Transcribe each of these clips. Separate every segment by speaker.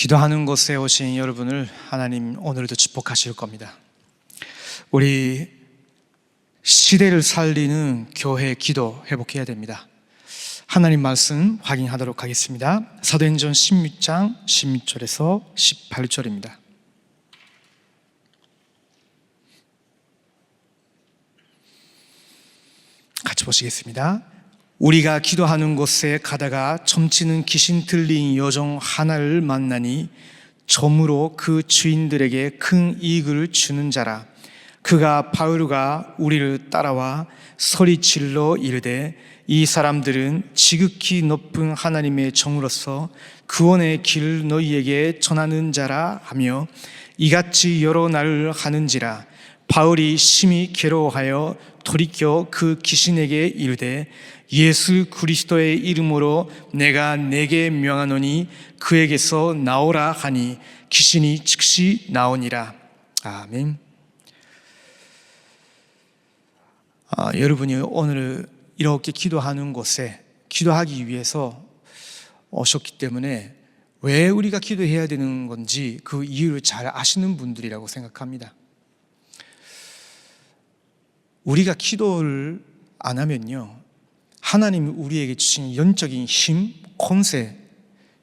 Speaker 1: 기도하는 곳에 오신 여러분을 하나님 오늘도 축복하실 겁니다. 우리 시대를 살리는 교회 기도 회복해야 됩니다. 하나님 말씀 확인하도록 하겠습니다. 사도행전 16장 16절에서 18절입니다. 같이 보시겠습니다. 우리가 기도하는 곳에 가다가 점치는 귀신 들린 여종 하나를 만나니 점으로 그 주인들에게 큰 이익을 주는 자라. 그가 바울과 우리를 따라와 소리질러 이르되 이 사람들은 지극히 높은 하나님의 종으로서 구원의 길을 너희에게 전하는 자라 하며 이같이 여러 날을 하는지라. 바울이 심히 괴로워하여 돌이켜 그 귀신에게 이르되 예수 그리스도의 이름으로 내가 내게 명하노니 그에게서 나오라 하니 귀신이 즉시 나오니라. 아멘. 여러분이 오늘 이렇게 기도하는 곳에 기도하기 위해서 오셨기 때문에 왜 우리가 기도해야 되는 건지 그 이유를 잘 아시는 분들이라고 생각합니다. 우리가 기도를 안 하면요, 하나님이 우리에게 주신 영적인 힘, 권세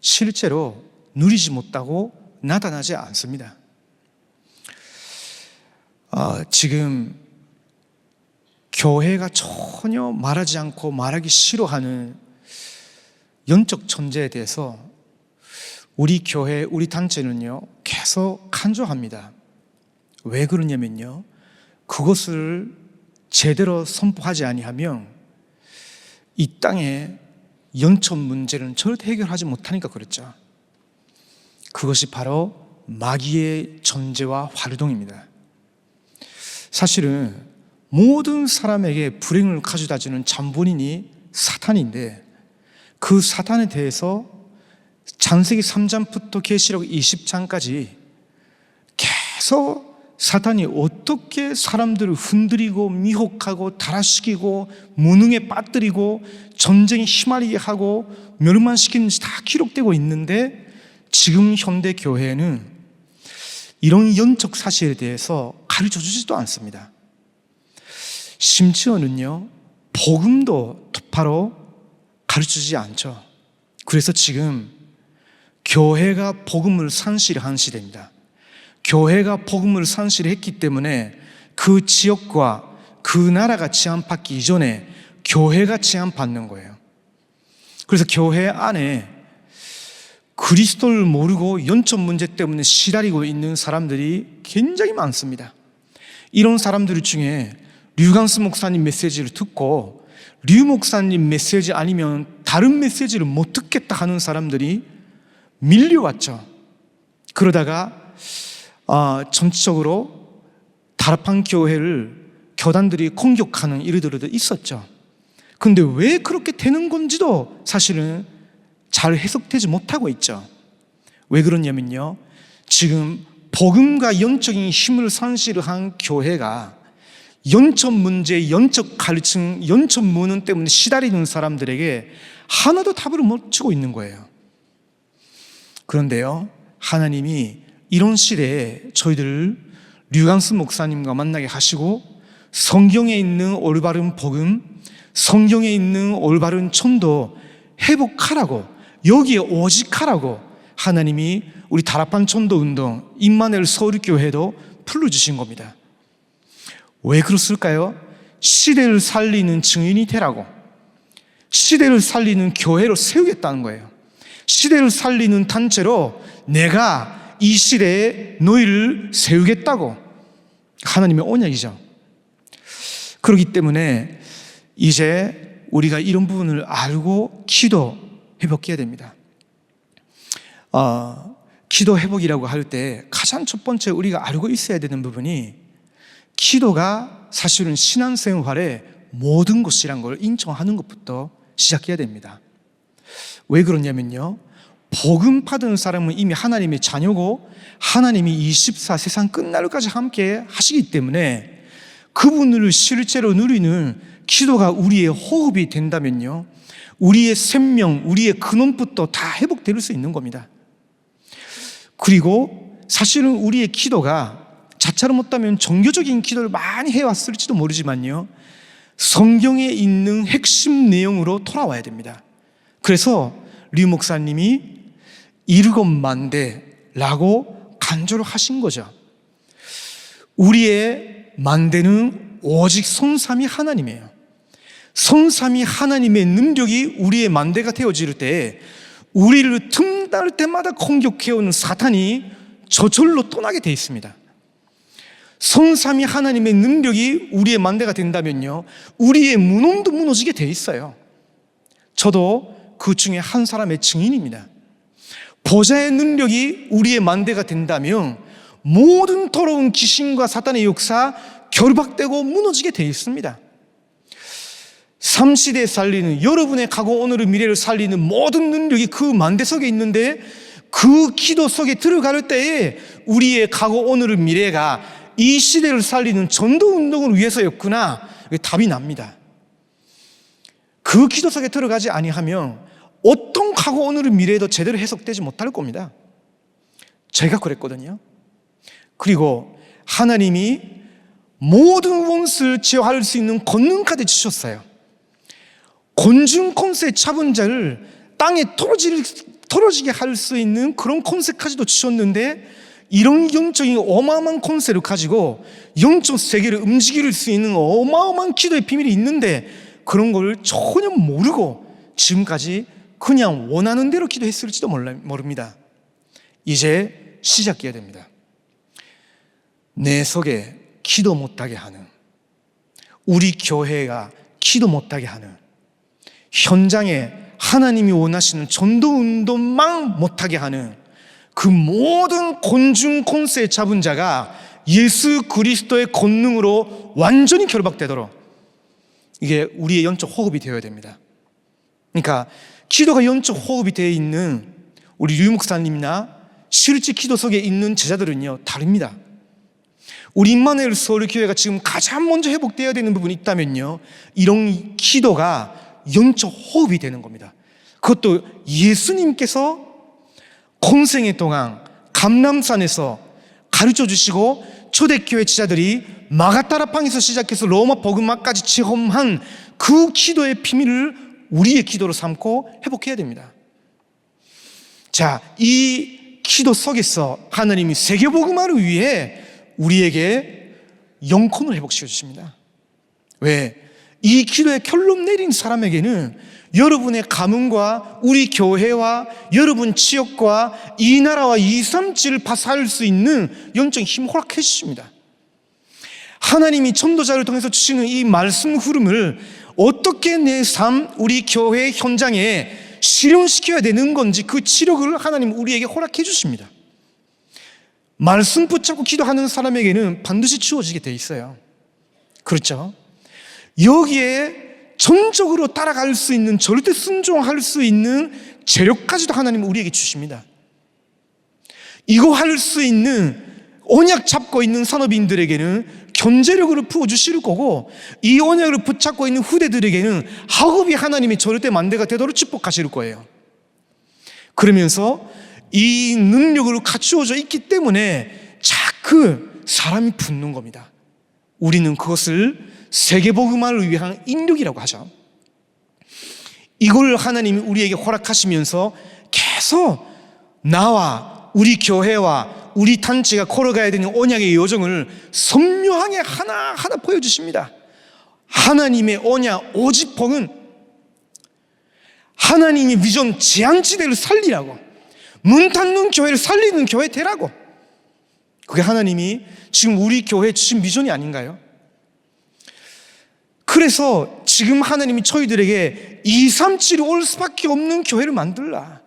Speaker 1: 실제로 누리지 못하고 나타나지 않습니다. 지금 교회가 전혀 말하지 않고 말하기 싫어하는 영적 존재에 대해서 우리 교회, 우리 단체는요 계속 간주합니다. 왜 그러냐면요, 그것을 제대로 선포하지 아니하면 이 땅의 영적 문제는 절대 해결하지 못하니까 그렇죠. 그것이 바로 마귀의 존재와 활동입니다. 사실은 모든 사람에게 불행을 가져다 주는 잠본인이 사탄인데, 그 사탄에 대해서 창세기 3장부터 계시록 20장까지 계속 사탄이 어떻게 사람들을 흔들리고 미혹하고 타락시키고 무능에 빠뜨리고 전쟁에 휘말리게 하고 멸망시키는지 다 기록되고 있는데, 지금 현대 교회는 이런 영적 사실에 대해서 가르쳐주지도 않습니다. 심지어는요, 복음도 똑바로 가르쳐주지 않죠. 그래서 지금 교회가 복음을 상실한 시대입니다. 교회가 복음을 상실했기 때문에 그 지역과 그 나라가 제한받기 이전에 교회가 제한받는 거예요. 그래서 교회 안에 그리스도를 모르고 영적 문제 때문에 시달리고 있는 사람들이 굉장히 많습니다. 이런 사람들 중에 류강수 목사님 메시지를 듣고 류 목사님 메시지 아니면 다른 메시지를 못 듣겠다 하는 사람들이 밀려왔죠. 그러다가 전체적으로 타락한 교회를 교단들이 공격하는 일들도 있었죠. 그런데 왜 그렇게 되는 건지도 사실은 잘 해석되지 못하고 있죠. 왜 그러냐면요, 지금 복음과 영적인 힘을 상실한 교회가 영적 문제, 영적 가르침, 영적 무능 때문에 시달리는 사람들에게 하나도 답을 못 주고 있는 거예요. 그런데요, 하나님이 이런 시대에 저희들을 류강수 목사님과 만나게 하시고 성경에 있는 올바른 복음, 성경에 있는 올바른 천도 회복하라고, 여기에 오직하라고 하나님이 우리 다락방 천도 운동, 임마누엘 서울교회도 불러주신 겁니다. 왜 그랬을까요? 시대를 살리는 증인이 되라고, 시대를 살리는 교회로 세우겠다는 거예요. 시대를 살리는 단체로 내가 이 시대에 너희를 세우겠다고 하나님의 언약이죠. 그렇기 때문에 이제 우리가 이런 부분을 알고 기도 회복해야 됩니다. 기도 회복이라고 할 때 가장 첫 번째 우리가 알고 있어야 되는 부분이, 기도가 사실은 신앙생활의 모든 것이란 걸 인정하는 것부터 시작해야 됩니다. 왜 그러냐면요, 복음 받은 사람은 이미 하나님의 자녀고 하나님이 24 세상 끝날까지 함께 하시기 때문에 그분을 실제로 누리는 기도가 우리의 호흡이 된다면요, 우리의 생명, 우리의 근원부터 다 회복될 수 있는 겁니다. 그리고 사실은 우리의 기도가 자차로 못하면 종교적인 기도를 많이 해왔을지도 모르지만요, 성경에 있는 핵심 내용으로 돌아와야 됩니다. 그래서 류 목사님이 7만대라고 간주를 하신 거죠. 우리의 만대는 오직 성삼위 하나님이에요. 성삼위 하나님의 능력이 우리의 만대가 되어질 때 우리를 틈날 때마다 공격해오는 사탄이 저절로 떠나게 돼 있습니다. 성삼위 하나님의 능력이 우리의 만대가 된다면요, 우리의 문혼도 무너지게 돼 있어요. 저도 그 중에 한 사람의 증인입니다. 보좌의 능력이 우리의 만대가 된다면 모든 더러운 귀신과 사탄의 역사 결박되고 무너지게 돼 있습니다. 삼시대에 살리는, 여러분의 과거, 오늘의, 미래를 살리는 모든 능력이 그 만대 속에 있는데, 그 기도 속에 들어갈 때에 우리의 과거, 오늘의, 미래가 이 시대를 살리는 전도운동을 위해서였구나, 답이 납니다. 그 기도 속에 들어가지 아니하면 어떤 과거, 오늘의, 미래에도 제대로 해석되지 못할 겁니다. 제가 그랬거든요. 그리고 하나님이 모든 원수를 제어할 수 있는 권능까지 주셨어요. 곤충 콘세 잡은 자를 땅에 떨어지게 할 수 있는 그런 콘세까지도 주셨는데, 이런 영적인 어마어마한 콘세를 가지고 영적 세계를 움직일 수 있는 어마어마한 기도의 비밀이 있는데, 그런 걸 전혀 모르고 지금까지 그냥 원하는 대로 기도했을지도 모릅니다. 이제 시작해야 됩니다. 내 속에 기도 못하게 하는, 우리 교회가 기도 못하게 하는, 현장에 하나님이 원하시는 전도운동만 못하게 하는 그 모든 곤충 콘세에 잡은 자가 예수 그리스도의 권능으로 완전히 결박되도록, 이게 우리의 영적 호흡이 되어야 됩니다. 그러니까 기도가 영적 호흡이 되어 있는 우리 류 목사님이나 실제 기도 속에 있는 제자들은요, 다릅니다. 우리 임마누엘 서울교회가 지금 가장 먼저 회복되어야 되는 부분이 있다면요, 이런 기도가 영적 호흡이 되는 겁니다. 그것도 예수님께서 공생애 동안 감람산에서 가르쳐 주시고 초대교회 지자들이 마가다라팡에서 시작해서 로마 복음화까지 체험한 그 기도의 비밀을 우리의 기도로 삼고 회복해야 됩니다. 자, 이 기도 속에서 하나님이 세계복음화를 위해 우리에게 영혼을 회복시켜 주십니다. 왜? 이 기도의 결론 내린 사람에게는 여러분의 가문과 우리 교회와 여러분 지역과 이 나라와 237을 파사할 수 있는 영적인 힘을 허락해 주십니다. 하나님이 전도자를 통해서 주시는 이 말씀 흐름을 어떻게 내 삶, 우리 교회 현장에 실현시켜야 되는 건지, 그 치력을 하나님 우리에게 허락해 주십니다. 말씀 붙잡고 기도하는 사람에게는 반드시 주어지게 돼 있어요. 그렇죠? 여기에 전적으로 따라갈 수 있는, 절대 순종할 수 있는 재력까지도 하나님은 우리에게 주십니다. 이거 할 수 있는 언약 잡고 있는 산업인들에게는 견제력을 부어주실 거고, 이 언약을 붙잡고 있는 후대들에게는 학업이 하나님의 절대 만대가 되도록 축복하실 거예요. 그러면서 이 능력을 갖추어져 있기 때문에 자꾸 사람이 붙는 겁니다. 우리는 그것을 세계복음화를 위한 인력이라고 하죠. 이걸 하나님이 우리에게 허락하시면서 계속 나와 우리 교회와 우리 단체가 걸어가야 되는 언약의 여정을 선명하게 하나하나 보여주십니다. 하나님의 언약 오직 복은 하나님의 비전 제한지대를 살리라고, 문 닫는 교회를 살리는 교회 되라고. 그게 하나님이 지금 우리 교회에 주신 비전이 아닌가요? 그래서 지금 하나님이 저희들에게 237이 올 수밖에 없는 교회를 만들라.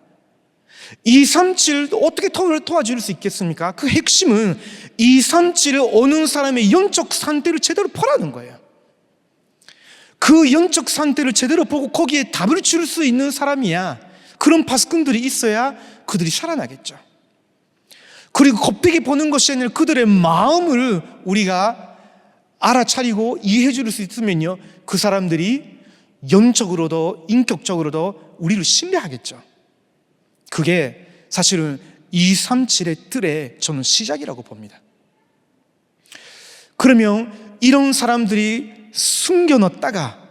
Speaker 1: 237을 어떻게 도와줄 수 있겠습니까? 그 핵심은 237을 오는 사람의 영적 상태를 제대로 보라는 거예요. 그 영적 상태를 제대로 보고 거기에 답을 줄 수 있는 사람이야, 그런 파수꾼들이 있어야 그들이 살아나겠죠. 그리고 겉보기 보는 것이 아니라 그들의 마음을 우리가 알아차리고 이해해 줄 수 있으면요, 그 사람들이 영적으로도 인격적으로도 우리를 신뢰하겠죠. 그게 사실은 237의 뜰의 저는 시작이라고 봅니다. 그러면 이런 사람들이 숨겨놨다가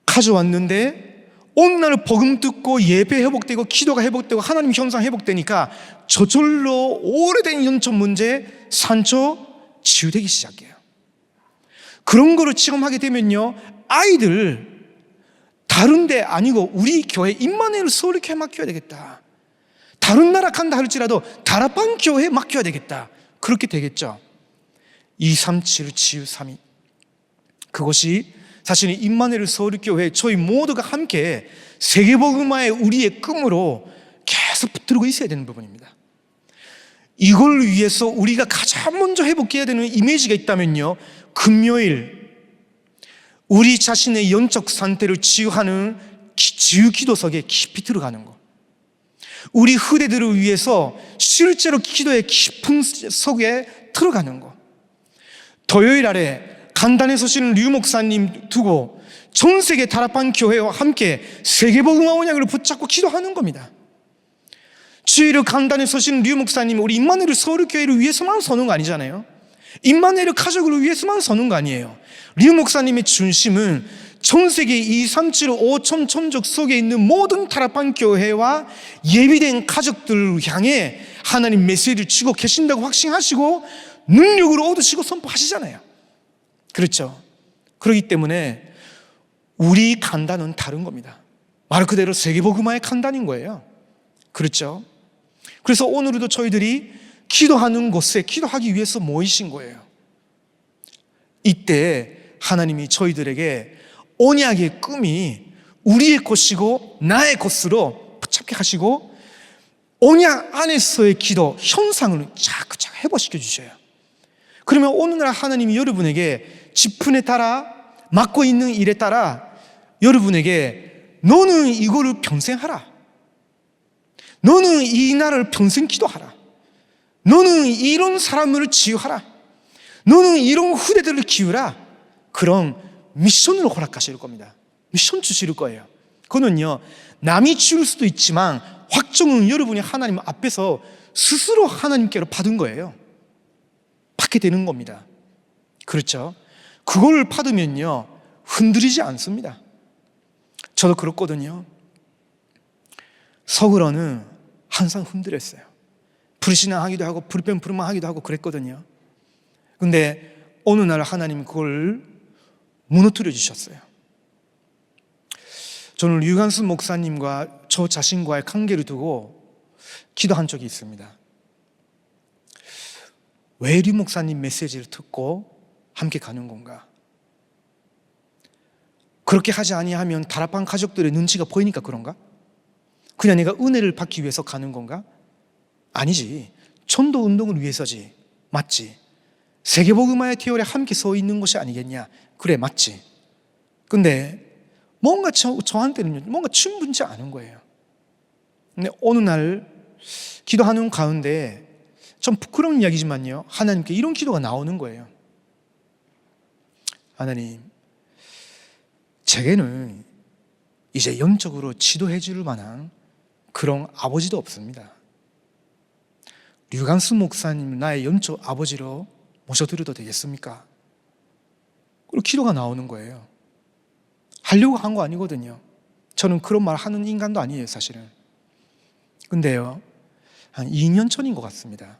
Speaker 1: 가져왔는데 어느 날 복음 듣고 예배 회복되고 기도가 회복되고 하나님 형상 회복되니까 저절로 오래된 연천 문제 산초 치유되기 시작해요. 그런 거를 지금 하게 되면요, 아이들 다른 데 아니고 우리 교회 임마누엘 서울교회 맡겨야 되겠다, 다른 나라 간다 할지라도 다락방 교회에 맡겨야 되겠다, 그렇게 되겠죠. 237 치유 3위, 그것이 사실은 임마누엘 서울교회 저희 모두가 함께 세계복음화의 우리의 꿈으로 계속 붙들고 있어야 되는 부분입니다. 이걸 위해서 우리가 가장 먼저 회복해야 되는 이미지가 있다면요, 금요일 우리 자신의 영적 상태를 치유하는 치유 기도석에 깊이 들어가는 것, 우리 후대들을 위해서 실제로 기도의 깊은 속에 들어가는 것. 토요일 아래 간단히 서시는 류 목사님 두고 전 세계 다락방 교회와 함께 세계복음화 언약을 붙잡고 기도하는 겁니다. 주일을 간단히 서시는 류 목사님, 우리 임마누엘 서울교회를 위해서만 서는 거 아니잖아요. 임마누엘 가족을 위해서만 서는 거 아니에요. 류 목사님의 중심은 전 세계 237 5천 천족 속에 있는 모든 다락방 교회와 예비된 가족들을 향해 하나님 메시지를 주고 계신다고 확신하시고 능력으로 얻으시고 선포하시잖아요. 그렇죠. 그렇기 때문에 우리 간단은 다른 겁니다. 말 그대로 세계복음화의 간단인 거예요. 그렇죠. 그래서 오늘도 저희들이 기도하는 곳에 기도하기 위해서 모이신 거예요. 이때 하나님이 저희들에게 언약의 꿈이 우리의 것이고 나의 것으로 붙잡게 하시고 언약 안에서의 기도 현상을 자꾸자꾸 회복시켜 주셔요. 그러면 오늘날 하나님이 여러분에게 직분에 따라 맡고 있는 일에 따라 여러분에게 너는 이거를 평생 하라, 너는 이 나라를 평생 기도하라, 너는 이런 사람을 치유하라, 너는 이런 후대들을 키우라, 그런 미션을 허락하실 겁니다. 미션 주실 거예요. 그거는요, 남이 지을 수도 있지만 확정은 여러분이 하나님 앞에서 스스로 하나님께로 받은 거예요. 받게 되는 겁니다. 그렇죠? 그걸 받으면요, 흔들리지 않습니다. 저도 그렇거든요. 서글어는 항상 흔들렸어요. 불신앙하기도 하고 불평불만하기도 하고 그랬거든요. 근데 어느 날 하나님 그걸 무너뜨려 주셨어요. 저는 류관순 목사님과 저 자신과의 관계를 두고 기도한 적이 있습니다. 왜 류 목사님 메시지를 듣고 함께 가는 건가? 그렇게 하지 아니하면 다락방 가족들의 눈치가 보이니까 그런가? 그냥 내가 은혜를 받기 위해서 가는 건가? 아니지. 전도 운동을 위해서지. 맞지. 세계복음화의 태열에 함께 서 있는 것이 아니겠냐? 그래, 맞지. 근데 뭔가 저한테는 뭔가 충분치 않은 거예요. 근데 어느 날 기도하는 가운데 좀 부끄러운 이야기지만요, 하나님께 이런 기도가 나오는 거예요. 하나님, 제게는 이제 영적으로 지도해 줄 만한 그런 아버지도 없습니다. 류관수 목사님 나의 영적 아버지로 모셔드려도 되겠습니까? 그리고 기도가 나오는 거예요. 하려고 한 거 아니거든요. 저는 그런 말 하는 인간도 아니에요, 사실은. 근데요, 한 2년 전인 것 같습니다.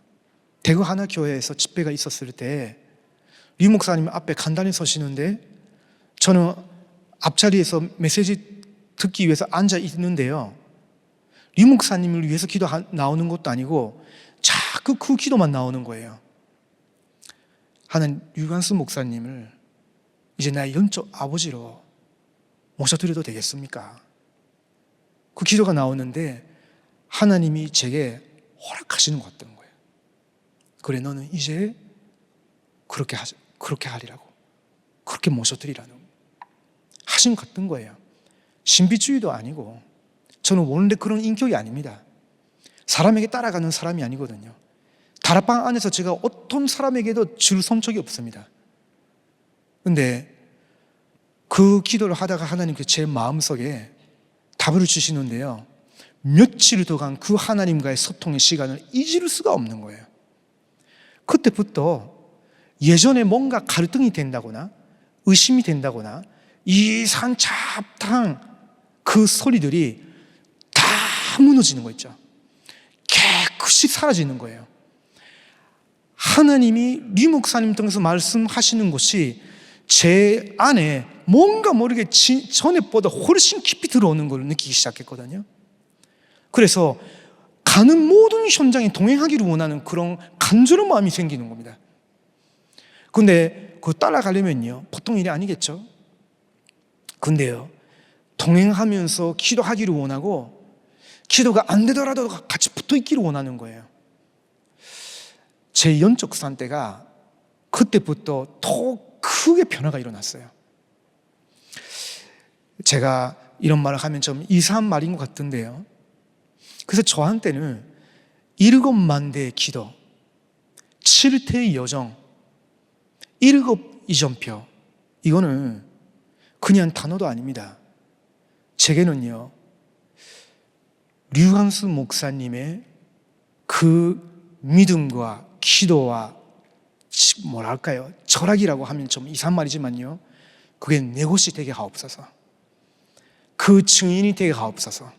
Speaker 1: 대구 하나교회에서 집회가 있었을 때 류 목사님 앞에 간단히 서시는데 저는 앞자리에서 메시지 듣기 위해서 앉아 있는데요, 류 목사님을 위해서 기도 나오는 것도 아니고 자꾸 그 기도만 나오는 거예요. 하나님, 류관수 목사님을 이제 나의 영적 아버지로 모셔드려도 되겠습니까? 그 기도가 나오는데 하나님이 제게 허락하시는 것 같던 거예요. 그래, 너는 이제 그렇게 하리라고, 그렇게 모셔드리라는 하신 것 같은 거예요. 신비주의도 아니고 저는 원래 그런 인격이 아닙니다. 사람에게 따라가는 사람이 아니거든요. 다락방 안에서 제가 어떤 사람에게도 줄 선 적이 없습니다. 근데 그 기도를 하다가 하나님께서 제 마음속에 답을 주시는데요, 며칠 동안 그 하나님과의 소통의 시간을 잊을 수가 없는 거예요. 그때부터 예전에 뭔가 갈등이 된다거나 의심이 된다거나 이상한 잡다한 그 소리들이 다 무너지는 거 있죠. 깨끗이 사라지는 거예요. 하나님이 리 목사님 통해서 말씀하시는 것이 제 안에 뭔가 모르게 전에보다 훨씬 깊이 들어오는 걸 느끼기 시작했거든요. 그래서 가는 모든 현장에 동행하기를 원하는 그런 간절한 마음이 생기는 겁니다. 근데 그거 따라가려면요, 보통 일이 아니겠죠. 근데요, 동행하면서 기도하기를 원하고 기도가 안 되더라도 같이 붙어 있기를 원하는 거예요. 제 영적 상태가 그때부터 더 크게 변화가 일어났어요. 제가 이런 말을 하면 좀 이상한 말인 것 같은데요, 그래서 저한테는 7만 대의 기도, 7태의 여정, 7 이정표, 이거는 그냥 단어도 아닙니다. 제게는요, 류광수 목사님의 그 믿음과 기도와 뭐랄까요, 철학이라고 하면 좀 이상한 말이지만요, 그게 내 것이 되게 하옵소서. 그 증인이 되게 하옵소서.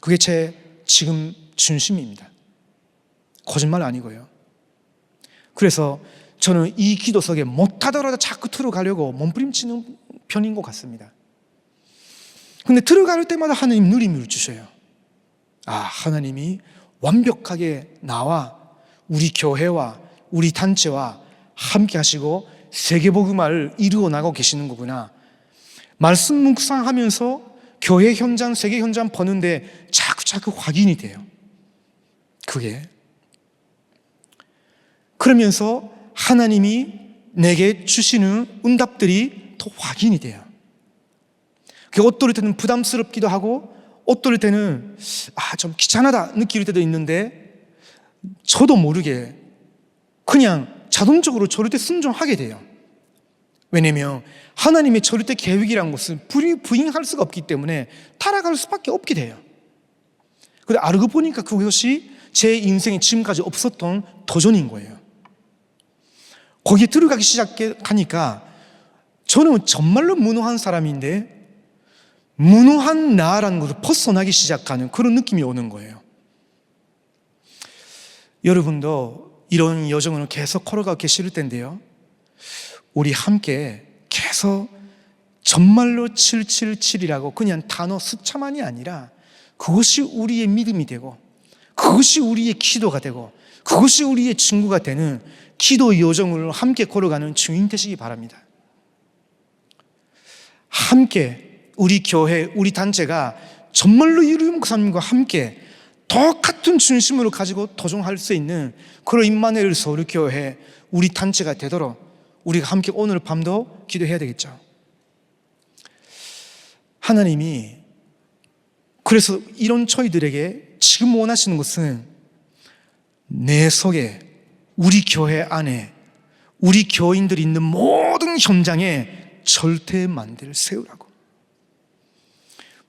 Speaker 1: 그게 제 지금 중심입니다. 거짓말 아니고요. 그래서 저는 이 기도 속에 못하더라도 자꾸 들어가려고 몸부림치는 편인 것 같습니다. 근데 들어갈 때마다 하나님 누림을 주셔요. 하나님이 완벽하게 나와 우리 교회와 우리 단체와 함께 하시고 세계복음화를 이루어 나가고 계시는 거구나. 말씀 묵상하면서 교회 현장, 세계 현장 보는데 자꾸 확인이 돼요. 그게. 그러면서 하나님이 내게 주시는 응답들이 더 확인이 돼요. 그게 어떨 때는 부담스럽기도 하고 어떨 때는 좀 귀찮하다 느낄 때도 있는데 저도 모르게 그냥 자동적으로 저럴 때 순종하게 돼요. 왜냐하면 하나님의 절대 계획이라는 것은 부인할 수가 없기 때문에 따라갈 수밖에 없게 돼요. 그런데 알고 보니까 그것이 제 인생에 지금까지 없었던 도전인 거예요. 거기에 들어가기 시작하니까 저는 정말로 무능한 사람인데 무능한 나라는 것을 벗어나기 시작하는 그런 느낌이 오는 거예요. 여러분도 이런 여정을 계속 걸어가고 계실 텐데요, 우리 함께 계속 정말로 777이라고 그냥 단어 숫자만이 아니라 그것이 우리의 믿음이 되고 그것이 우리의 기도가 되고 그것이 우리의 증거가 되는 기도 여정을 함께 걸어가는 주인 되시기 바랍니다. 함께 우리 교회, 우리 단체가 정말로 이루 목사님과 함께 똑같은 중심으로 가지고 도전할 수 있는 그런 임마누엘 서울교회 우리 단체가 되도록 우리가 함께 오늘 밤도 기도해야 되겠죠. 하나님이 그래서 이런 저희들에게 지금 원하시는 것은 내 속에 우리 교회 안에 우리 교인들이 있는 모든 현장에 절대 만대를 세우라고,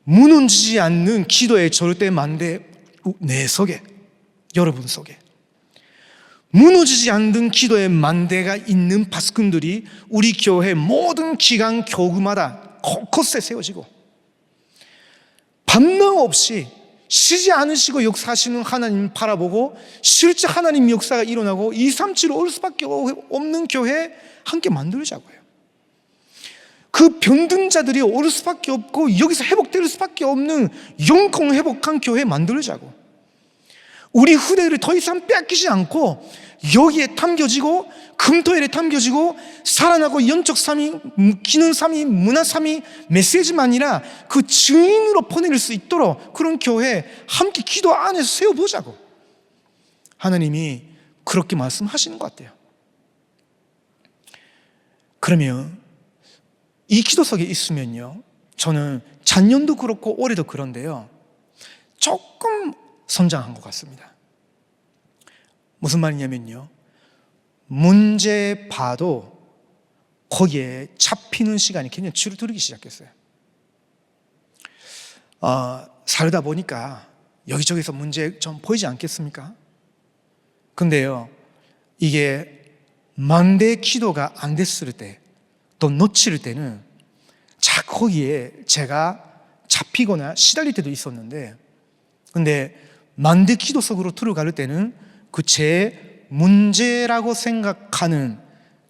Speaker 1: 무너지지 않는 기도의 절대 만대 내 속에, 여러분 속에 무너지지 않는 기도의 만대가 있는 파수꾼들이 우리 교회 모든 기간 교구마다 곳곳에 세워지고 반망 없이 쉬지 않으시고 역사하시는 하나님 바라보고 실제 하나님 역사가 일어나고 237로 올 수밖에 없는 교회 함께 만들자고요. 그 병든 자들이 올 수밖에 없고 여기서 회복될 수밖에 없는 영광 회복한 교회 만들자고, 우리 후대를 더 이상 뺏기지 않고 여기에 담겨지고 금토일에 담겨지고 살아나고 영적 삶이, 기능 삶이, 문화 삶이 메시지만 아니라 그 증인으로 보낼 수 있도록 그런 교회 함께 기도 안에서 세워보자고 하나님이 그렇게 말씀하시는 것 같아요. 그러면 이 기도 속에 있으면요, 저는 작년도 그렇고 올해도 그런데요, 조금 성장한 것 같습니다. 무슨 말이냐면요, 문제 봐도 거기에 잡히는 시간이 굉장히 줄어들기 시작했어요. 살다 보니까 여기저기서 문제 좀 보이지 않겠습니까? 근데요, 이게 만대 기도가 안 됐을 때, 또 놓칠 때는 자꾸 거기에 제가 잡히거나 시달릴 때도 있었는데, 근데 만대 기도 속으로 들어갈 때는 그 제 문제라고 생각하는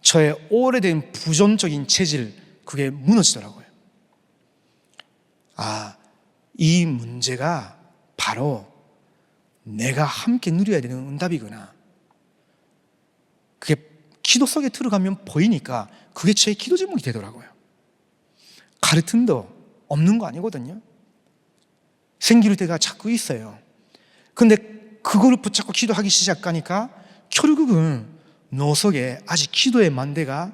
Speaker 1: 저의 오래된 부정적인 체질, 그게 무너지더라고요. 이 문제가 바로 내가 함께 누려야 되는 응답이구나. 그게 기도 속에 들어가면 보이니까 그게 제 기도 제목이 되더라고요. 가르침도 없는 거 아니거든요. 생길 때가 자꾸 있어요. 근데 그거를 붙잡고 기도하기 시작하니까 결국은 너 속에 아직 기도의 만대가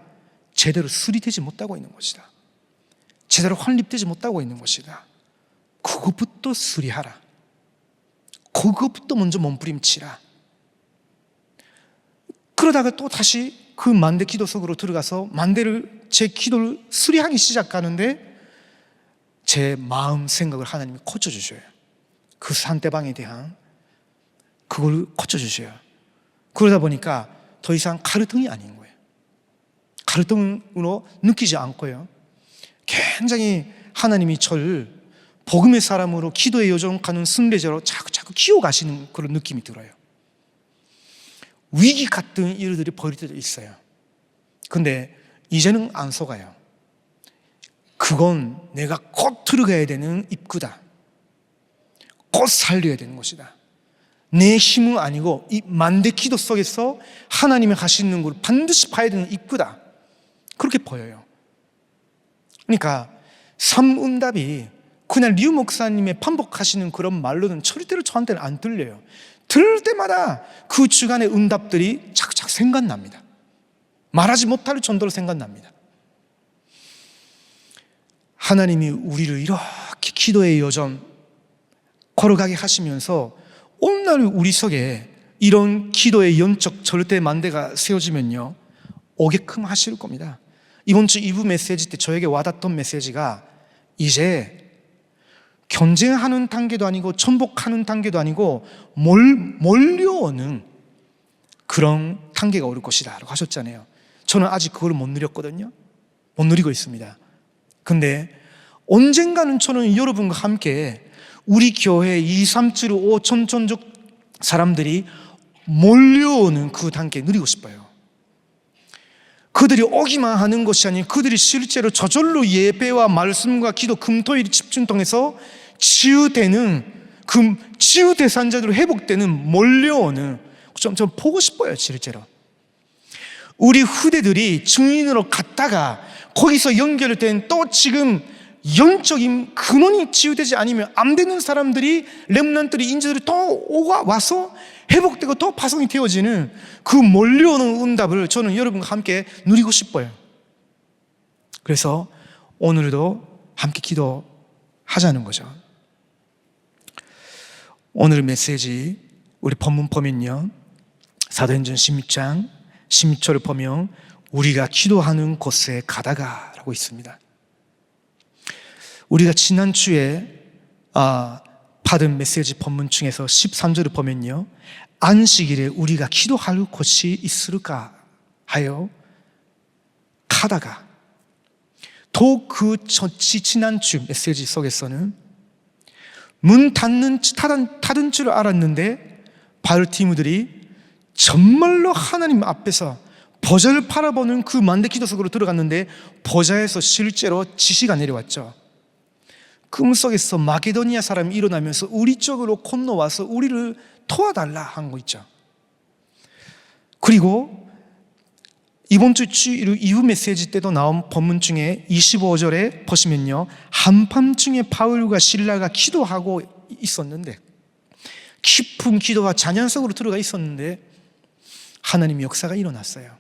Speaker 1: 제대로 수리되지 못하고 있는 것이다. 제대로 확립되지 못하고 있는 것이다. 그것부터 수리하라. 그것부터 먼저 몸부림치라. 그러다가 또 다시 그 만대 기도 속으로 들어가서 제 기도를 수리하기 시작하는데 제 마음 생각을 하나님이 고쳐주셔요. 그 상대방에 대한 그걸 고쳐주셔요. 그러다 보니까 더 이상 가르등이 아닌 거예요. 가르등으로 느끼지 않고요, 굉장히 하나님이 저를 복음의 사람으로 기도의 요정하는 순례자로 자꾸 키워가시는 그런 느낌이 들어요. 위기 같은 일들이 벌일 때도 있어요. 근데 이제는 안 속아요. 그건 내가 곧 들어가야 되는 입구다. 곧 살려야 되는 것이다. 내 힘은 아니고 이 만대 기도 속에서 하나님이 하시는 걸 반드시 봐야 되는 입구다. 그렇게 보여요. 그러니까 삼응답이 그냥 류 목사님의 반복하시는 그런 말로는 절대로 저한테는 안 들려요. 들을 때마다 그 주간의 응답들이 자꾸자꾸 생각납니다. 말하지 못할 정도로 생각납니다. 하나님이 우리를 이렇게 기도의 여정 걸어가게 하시면서 오늘 우리 속에 이런 기도의 영적 절대 만대가 세워지면요, 오게끔 하실 겁니다. 이번 주 2부 메시지 때 저에게 와닿던 메시지가 이제 경쟁하는 단계도 아니고 천복하는 단계도 아니고 몰려오는 그런 단계가 올 것이다 라고 하셨잖아요. 저는 아직 그걸 못 누렸거든요. 못 누리고 있습니다. 근데 언젠가는 저는 여러분과 함께 우리 교회 2, 3, 7, 5, 천천족 사람들이 몰려오는 그 단계 누리고 싶어요. 그들이 오기만 하는 것이 아닌 그들이 실제로 저절로 예배와 말씀과 기도, 금토일 집중 통해서 치유되는, 그 치유 대상자들로 회복되는, 몰려오는, 좀 보고 싶어요. 실제로 우리 후대들이 증인으로 갔다가 거기서 연결된 또 지금 영적인 근원이 치유되지 않으면 안 되는 사람들이, 렘넌트들이, 인재들이 또 와서 회복되고 또 파송이 되어지는 그 몰려오는 응답을 저는 여러분과 함께 누리고 싶어요. 그래서 오늘도 함께 기도하자는 거죠. 오늘 메시지 우리 본문 보면요, 사도행전 16장 16절을 보면 우리가 기도하는 곳에 가다가 라고 있습니다. 우리가 지난주에 받은 메시지 본문 중에서 13절을 보면요, 안식일에 우리가 기도할 곳이 있을까 하여 가다가, 또 그 지난주 메시지 속에서는 문 닫는 줄 알았는데 바울티모들이 정말로 하나님 앞에서 보좌를 바라보는 그 만대 기도 속으로 들어갔는데 보좌에서 실제로 지시가 내려왔죠. 꿈속에서 마게도니아 사람이 일어나면서 우리 쪽으로 건너와서 우리를 도와달라 한 거 있죠. 그리고 이번 주 이후 메시지 때도 나온 본문 중에 25절에 보시면요, 한밤중에 바울과 실라가 기도하고 있었는데, 깊은 기도와 찬양 속으로 들어가 있었는데 하나님의 역사가 일어났어요.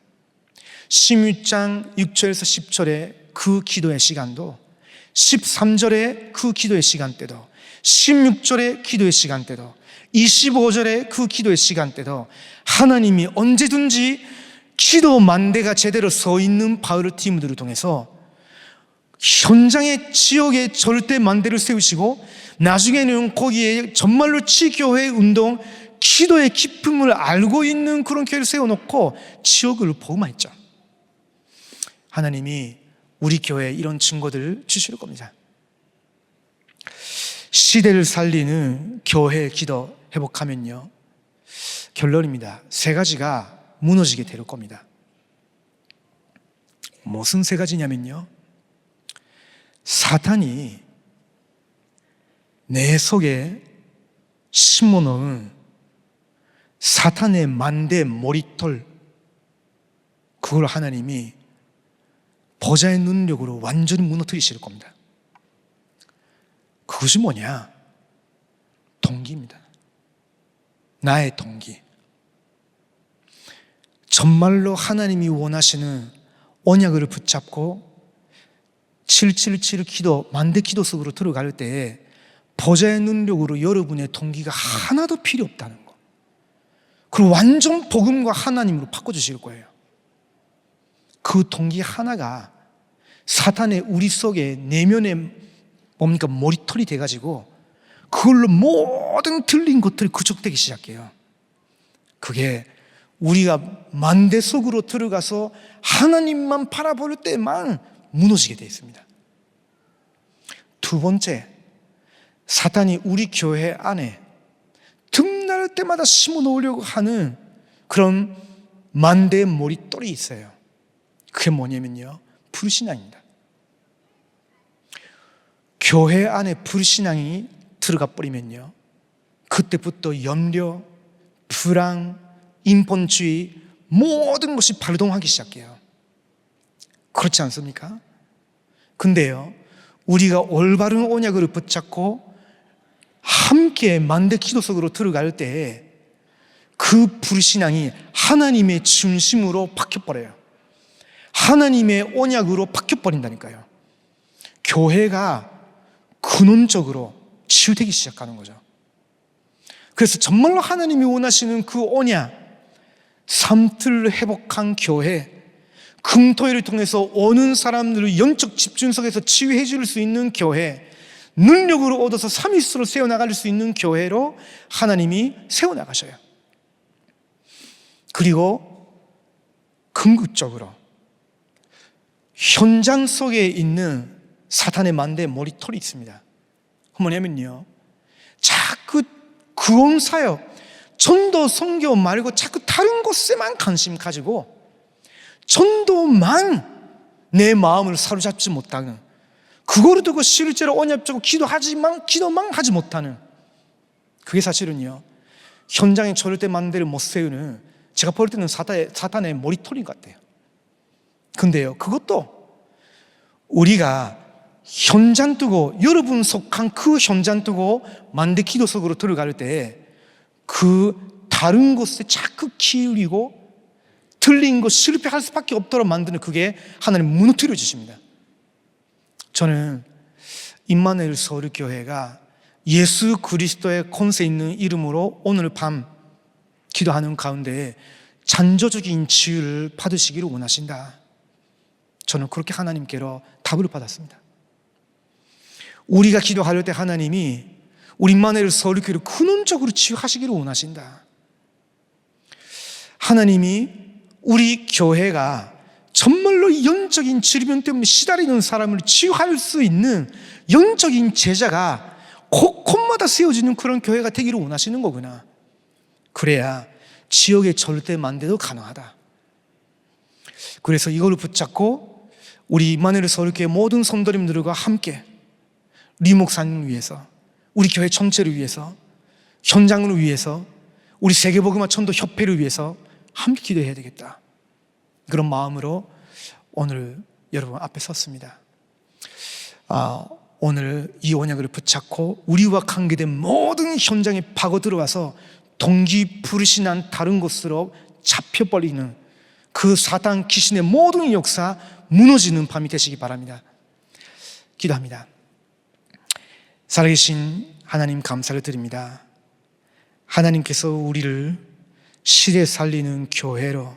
Speaker 1: 16장 6절에서 10절의 그 기도의 시간도, 13절의 그 기도의 시간대도, 16절의 기도의 시간대도, 25절의 그 기도의 시간대도 하나님이 언제든지 기도 만대가 제대로 서 있는 바울티모들을 통해서 현장의 지역의 절대 만대를 세우시고 나중에는 거기에 정말로 지교회 운동, 기도의 기쁨을 알고 있는 그런 교회를 세워놓고 지역을 복음화했죠. 하나님이 우리 교회에 이런 증거들을 주실 겁니다. 시대를 살리는 교회 기도 회복하면요, 결론입니다. 세 가지가 무너지게 될 겁니다. 무슨 세 가지냐면요, 사탄이 내 속에 심어놓은 사탄의 만대 머리털, 그걸 하나님이 보좌의 능력으로 완전히 무너뜨리실 겁니다. 그것이 뭐냐? 동기입니다. 나의 동기. 정말로 하나님이 원하시는 언약을 붙잡고 777 기도, 만대 기도 속으로 들어갈 때에 보좌의 능력으로 여러분의 동기가 하나도 필요 없다는 거, 그리고 완전 복음과 하나님으로 바꿔주실 거예요. 그 동기 하나가 사탄의 우리 속에 내면에 뭡니까? 머리털이 돼가지고 그걸로 모든 틀린 것들이 구축되기 시작해요. 그게 우리가 만대 속으로 들어가서 하나님만 바라볼 때만 무너지게 되어 있습니다. 두 번째, 사탄이 우리 교회 안에 틈날 때마다 심어 놓으려고 하는 그런 만대의 머리털이 있어요. 그게 뭐냐면요, 불신앙입니다. 교회 안에 불신앙이 들어가 버리면요, 그때부터 염려, 불안, 인본주의, 모든 것이 발동하기 시작해요. 그렇지 않습니까? 근데요, 우리가 올바른 언약을 붙잡고 함께 만대 기도 속으로 들어갈 때 그 불신앙이 하나님의 중심으로 바뀌어버려요. 하나님의 언약으로 바뀌어버린다니까요. 교회가 근원적으로 치유되기 시작하는 거죠. 그래서 정말로 하나님이 원하시는 그 언약, 삼틀 회복한 교회, 금토일을 통해서 오는 사람들을 영적 집중석에서 치유해 줄 수 있는 교회, 능력으로 얻어서 삼위스로 세워나갈 수 있는 교회로 하나님이 세워나가셔요. 그리고 궁극적으로 현장 속에 있는 사탄의 만대 머리털이 있습니다. 뭐냐면요, 자꾸 구원사역, 전도, 선교 말고 자꾸 다른 것에만 관심 가지고 전도만 내 마음을 사로잡지 못하는, 그거를 두고 실제로 언약적으로 기도만 하지 못하는, 그게 사실은요, 현장에 절대 만대를 못 세우는, 제가 볼 때는 사탄의 머리털인 것 같아요. 근데요, 그것도 우리가 현장 두고, 여러분 속한 그 현장 두고 만대 기도 속으로 들어갈 때 그 다른 것에 자꾸 기울이고 틀린 것, 실패할 수밖에 없도록 만드는, 그게 하나님 무너뜨려 주십니다. 저는 임마누엘 서울교회가 예수 그리스도의 권세 있는 이름으로 오늘 밤 기도하는 가운데 잔조적인 치유를 받으시기를 원하신다. 저는 그렇게 하나님께로 답을 받았습니다. 우리가 기도할 때 하나님이 우리 임마누엘 서울교회를 근원적으로 치유하시기를 원하신다. 하나님이 우리 교회가 정말로 영적인 질병 때문에 시달리는 사람을 치유할 수 있는 영적인 제자가 곳곳마다 세워지는 그런 교회가 되기를 원하시는 거구나. 그래야 지역의 절대 만대도 가능하다. 그래서 이걸 붙잡고 우리 임마누엘 서울교회 모든 성도님들과 함께 리 목사님을 위해서, 우리 교회 전체를 위해서, 현장을 위해서, 우리 세계복음화 전도 협회를 위해서 함께 기도해야 되겠다. 그런 마음으로 오늘 여러분 앞에 섰습니다. 오늘 이 언약을 붙잡고 우리와 관계된 모든 현장에 파고 들어와서 동기 불신한 다른 곳으로 잡혀버리는 그 사단 귀신의 모든 역사 무너지는 밤이 되시기 바랍니다. 기도합니다. 살아계신 하나님, 감사를 드립니다. 하나님께서 우리를 시대 살리는 교회로,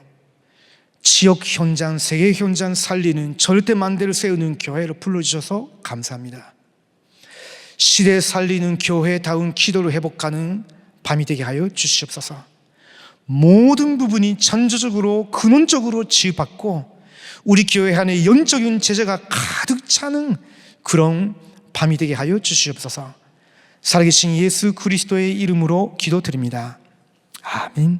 Speaker 1: 지역 현장, 세계 현장 살리는 절대 만대를 세우는 교회로 불러주셔서 감사합니다. 시대 살리는 교회다운 기도를 회복하는 밤이 되게 하여 주시옵소서. 모든 부분이 전조적으로 근원적으로 치유받고 우리 교회 안에 영적인 제재가 가득 차는 그런 밤이 되게 하여 주시옵소서. 살아계신 예수 그리스도의 이름으로 기도드립니다. 아멘.